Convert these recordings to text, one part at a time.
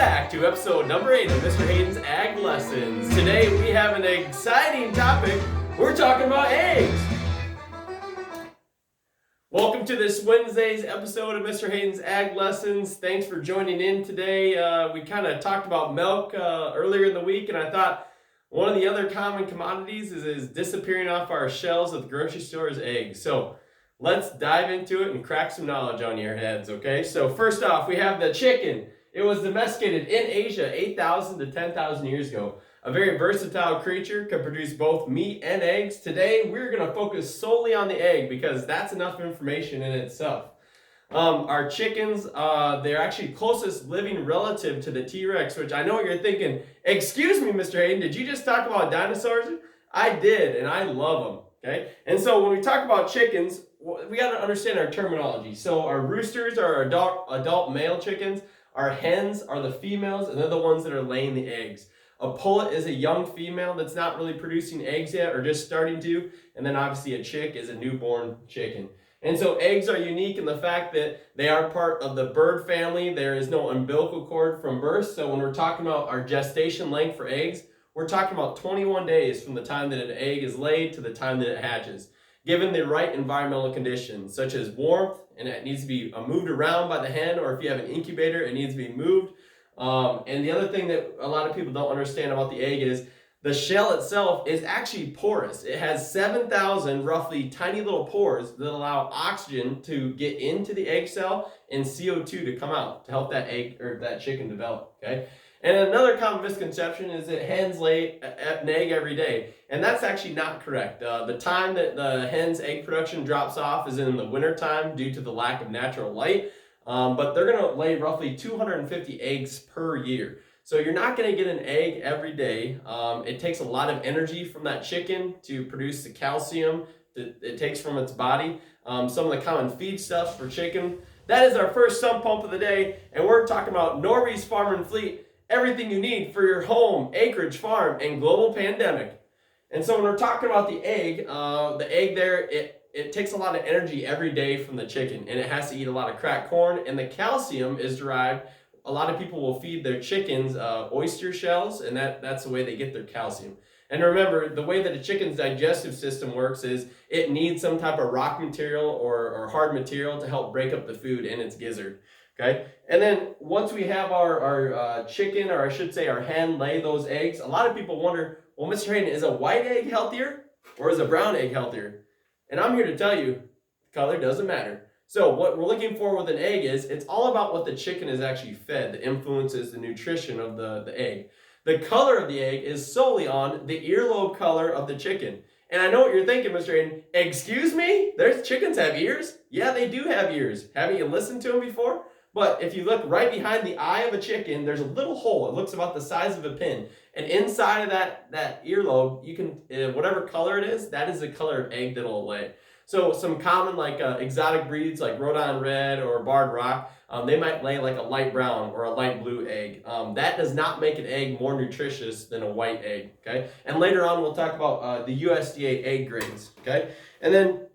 back to episode number 8 of Mr. Haden's Ag Lessons. Today we have an exciting topic. We're talking about eggs. Welcome to this Wednesday's episode of Mr. Haden's Ag Lessons. Thanks for joining in today. We kind of talked about milk earlier in the week, and I thought one of the other common commodities is disappearing off our shelves at the grocery store is eggs. So let's dive into it and crack some knowledge on your heads, okay? So first off, we have the chicken. It was domesticated in Asia 8,000 to 10,000 years ago. A very versatile creature, can produce both meat and eggs. Today, we're going to focus solely on the egg because that's enough information in itself. Our chickens, they're actually closest living relative to the T-Rex, which I know what you're thinking. Excuse me, Mr. Haden, did you just talk about dinosaurs? I did, and I love them, okay? And so when we talk about chickens, we got to understand our terminology. So our roosters are our adult male chickens. Our hens are the females, and they're the ones that are laying the eggs. A pullet is a young female that's not really producing eggs yet or just starting to. And then obviously a chick is a newborn chicken. And so eggs are unique in the fact that they are part of the bird family. There is no umbilical cord from birth. So when we're talking about our gestation length for eggs, we're talking about 21 days from the time that an egg is laid to the time that it hatches. Given the right environmental conditions, such as warmth, and it needs to be moved around by the hen, or if you have an incubator, it needs to be moved. And the other thing that a lot of people don't understand about the egg is the shell itself is actually porous. It has 7,000 roughly tiny little pores that allow oxygen to get into the egg cell and CO2 to come out to help that egg or that chicken develop, okay? And another common misconception is that hens lay an egg every day. And that's actually not correct. The time that the hen's egg production drops off is in the wintertime due to the lack of natural light. But they're going to lay roughly 250 eggs per year. So you're not going to get an egg every day. It takes a lot of energy from that chicken to produce the calcium that it takes from its body. Some of the common feedstuffs for chicken. That is our first sump pump of the day. And we're talking about Norby's Farm and Fleet. Everything you need for your home, acreage, farm, and global pandemic. And so when we're talking about the egg there, it takes a lot of energy every day from the chicken, and it has to eat a lot of cracked corn, and the calcium is derived. A lot of people will feed their chickens oyster shells, and that's the way they get their calcium. And remember, the way that a chicken's digestive system works is it needs some type of rock material or hard material to help break up the food in its gizzard. Okay, and then once we have our chicken, or I should say our hen, lay those eggs, a lot of people wonder, well, Mr. Haden, is a white egg healthier or is a brown egg healthier? And I'm here to tell you, color doesn't matter. So what we're looking for with an egg is, it's all about what the chicken is actually fed that influences the nutrition of the egg. The color of the egg is solely on the earlobe color of the chicken. And I know what you're thinking, Mr. Haden. Excuse me? There's chickens have ears? Yeah, they do have ears. Haven't you listened to them before? But if you look right behind the eye of a chicken, there's a little hole. It looks about the size of a pin. And inside of that earlobe, you can, whatever color it is, that is the color of egg that it'll lay. So some common exotic breeds like Rhode Island Red or Barred Rock, they might lay like a light brown or a light blue egg. That does not make an egg more nutritious than a white egg, okay? And later on, we'll talk about the USDA egg grades, okay? And then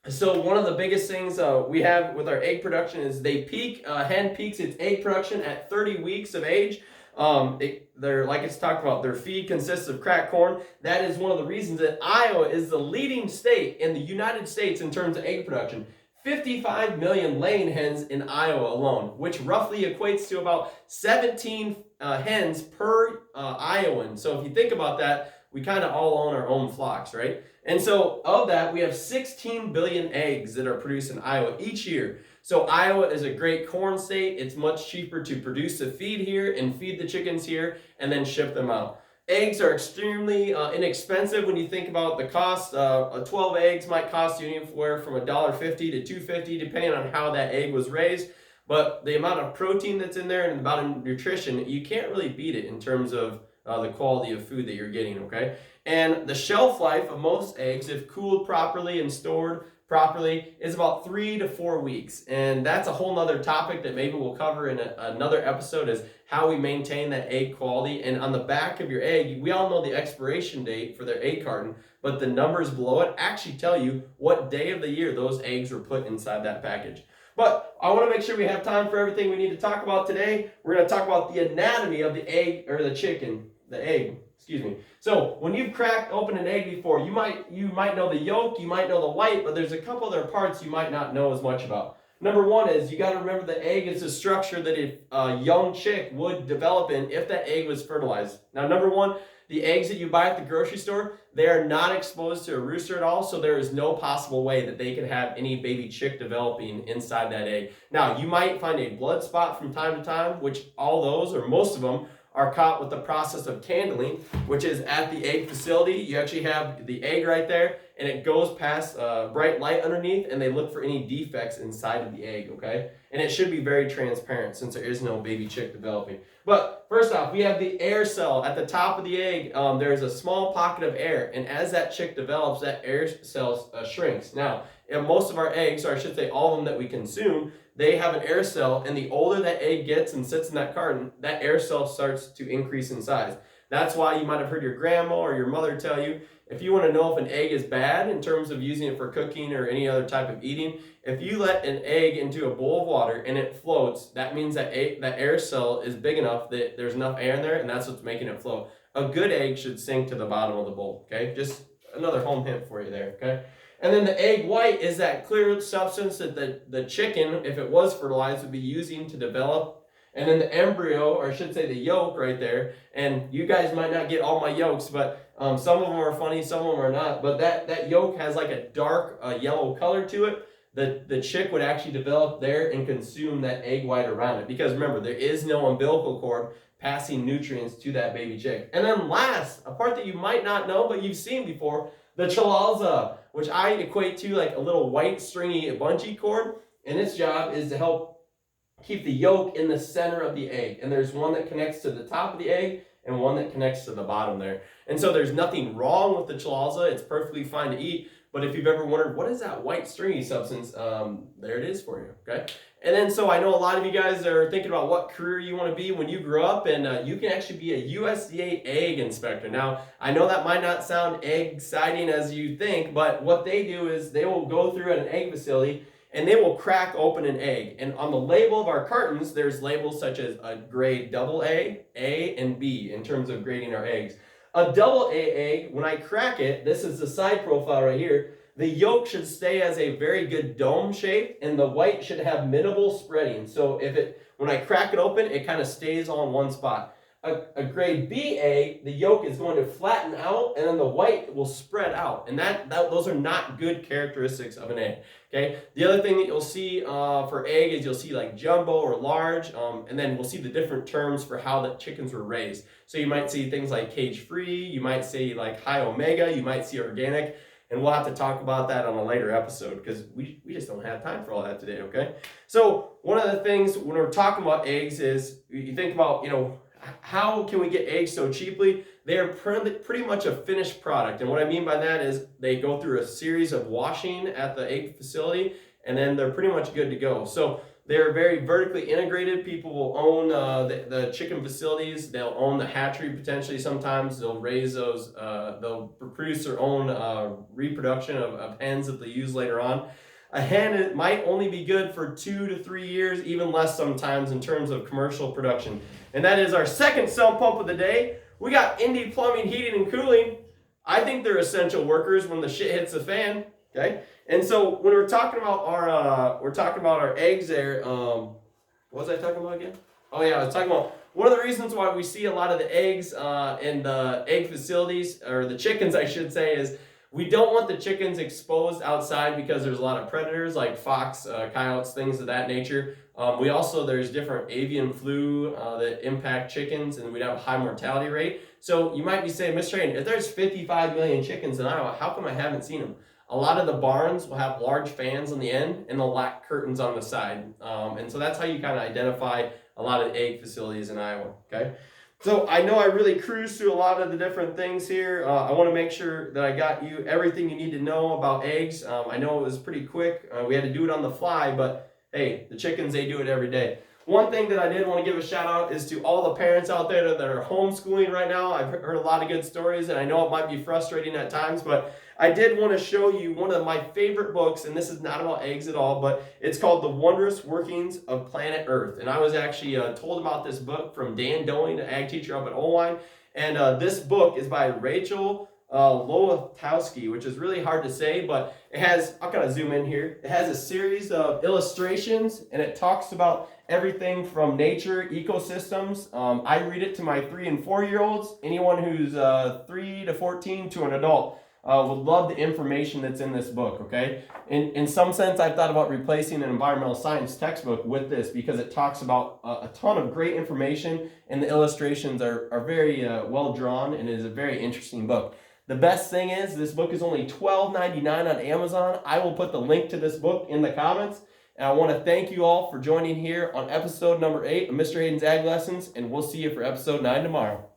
so one of the biggest things we have with our egg production is they peak, hen peaks its egg production at 30 weeks of age. They're like it's talked about, their feed consists of cracked corn. That is one of the reasons that Iowa is the leading state in the United States in terms of egg production. 55 million laying hens in Iowa alone, which roughly equates to about 17 hens per Iowan. So if you think about that, we kind of all own our own flocks, right? And so of that, we have 16 billion eggs that are produced in Iowa each year. So Iowa is a great corn state. It's much cheaper to produce the feed here and feed the chickens here and then ship them out. Eggs are extremely inexpensive when you think about the cost. 12 eggs might cost you anywhere from $1.50 to $2.50 depending on how that egg was raised. But the amount of protein that's in there and the amount of nutrition, you can't really beat it in terms of the quality of food that you're getting, okay? And the shelf life of most eggs, if cooled properly and stored properly, is about 3 to 4 weeks. And that's a whole nother topic that maybe we'll cover in another episode, is how we maintain that egg quality. And on the back of your egg, we all know the expiration date for their egg carton, but the numbers below it actually tell you what day of the year those eggs were put inside that package. But I want to make sure we have time for everything we need to talk about today. We're going to talk about the anatomy of the egg, or the chicken, the egg, excuse me. So when you've cracked open an egg before, you might know the yolk, you might know the white, but there's a couple other parts you might not know as much about. Number one is you got to remember the egg is a structure that a young chick would develop in if that egg was fertilized. Now, number one, the eggs that you buy at the grocery store, they are not exposed to a rooster at all, so there is no possible way that they could have any baby chick developing inside that egg. Now, you might find a blood spot from time to time, which all those, or most of them, are caught with the process of candling, which is at the egg facility. You actually have the egg right there, and it goes past bright light underneath, and they look for any defects inside of the egg, okay? And it should be very transparent since there is no baby chick developing. But first off, we have the air cell at the top of the egg. There's a small pocket of air, and as that chick develops, that air cell shrinks. Now, in most of our eggs, or I should say all of them that we consume, they have an air cell, and the older that egg gets and sits in that carton, that air cell starts to increase in size. That's why you might have heard your grandma or your mother tell you, if you want to know if an egg is bad in terms of using it for cooking or any other type of eating, if you let an egg into a bowl of water and it floats, that means that that air cell is big enough that there's enough air in there, and that's what's making it float. A good egg should sink to the bottom of the bowl, okay? Just another home hint for you there, okay? And then the egg white is that clear substance that the chicken, if it was fertilized, would be using to develop. And then the embryo, or I should say the yolk right there, and you guys might not get all my yolks, but some of them are funny, some of them are not, but that yolk has like a dark yellow color to it. The chick would actually develop there and consume that egg white around it, because remember, there is no umbilical cord passing nutrients to that baby chick. And then last, a part that you might not know, but you've seen before, the chalaza, which I equate to like a little white stringy bungee cord, and its job is to help keep the yolk in the center of the egg. And there's one that connects to the top of the egg and one that connects to the bottom there. And so there's nothing wrong with the chalaza. It's perfectly fine to eat. But if you've ever wondered, what is that white stringy substance? There it is for you, okay? And then, so I know a lot of you guys are thinking about what career you want to be when you grow up, and you can actually be a USDA egg inspector. Now, I know that might not sound exciting as you think, but what they do is they will go through at an egg facility and they will crack open an egg. And on the label of our cartons, there's labels such as a grade AA, A, and B in terms of grading our eggs. A double A egg, when I crack it, this is the side profile right here, the yolk should stay as a very good dome shape, and the white should have minimal spreading. So when I crack it open, it kind of stays all in one spot. A grade B egg, the yolk is going to flatten out, and then the white will spread out. And those are not good characteristics of an egg. Okay. The other thing that you'll see for egg is you'll see like jumbo or large, and then we'll see the different terms for how the chickens were raised. So you might see things like cage-free, you might see like high omega, you might see organic, and we'll have to talk about that on a later episode because we just don't have time for all that today, okay? So one of the things when we're talking about eggs is you think about, how can we get eggs so cheaply? They are pretty much a finished product. And what I mean by that is they go through a series of washing at the egg facility, and then they're pretty much good to go. So they're very vertically integrated. People will own the chicken facilities. They'll own the hatchery potentially sometimes. They'll raise those, they'll produce their own reproduction of hens that they use later on. A hen might only be good for 2 to 3 years, even less sometimes in terms of commercial production. And that is our second sump pump of the day. We got Indy Plumbing, Heating, and Cooling. I think they're essential workers when the shit hits the fan. Okay, and so when we're talking about our eggs there. What was I talking about again? Oh yeah, I was talking about one of the reasons why we see a lot of the eggs in the egg facilities, or the chickens, I should say, is we don't want the chickens exposed outside because there's a lot of predators like fox, coyotes, things of that nature. There's different avian flu that impact chickens, and we'd have a high mortality rate. So you might be saying, Mr. Haden, if there's 55 million chickens in Iowa, how come I haven't seen them? A lot of the barns will have large fans on the end and they'll lack curtains on the side. And so that's how you kind of identify a lot of egg facilities in Iowa, okay? So I know I really cruised through a lot of the different things here. I want to make sure that I got you everything you need to know about eggs. I know it was pretty quick. We had to do it on the fly, but hey, the chickens, they do it every day. One thing that I did want to give a shout out is to all the parents out there that are homeschooling right now. I've heard a lot of good stories, and I know it might be frustrating at times, but I did want to show you one of my favorite books, and this is not about eggs at all, but it's called The Wondrous Workings of Planet Earth. And I was actually told about this book from Dan Doing, an ag teacher up at Owine. And this book is by Rachel Lowatowski, which is really hard to say, but it has, I'll kind of zoom in here. It has a series of illustrations, and it talks about everything from nature, ecosystems. I read it to my 3 and 4 year olds. Anyone who's 3 to 14 to an adult would love the information that's in this book, okay? In some sense, I've thought about replacing an environmental science textbook with this because it talks about a ton of great information, and the illustrations are very well drawn, and it is a very interesting book. The best thing is this book is only $12.99 on Amazon. I will put the link to this book in the comments. And I want to thank you all for joining here on episode number 8 of Mr. Haden's Ag Lessons, and we'll see you for episode 9 tomorrow.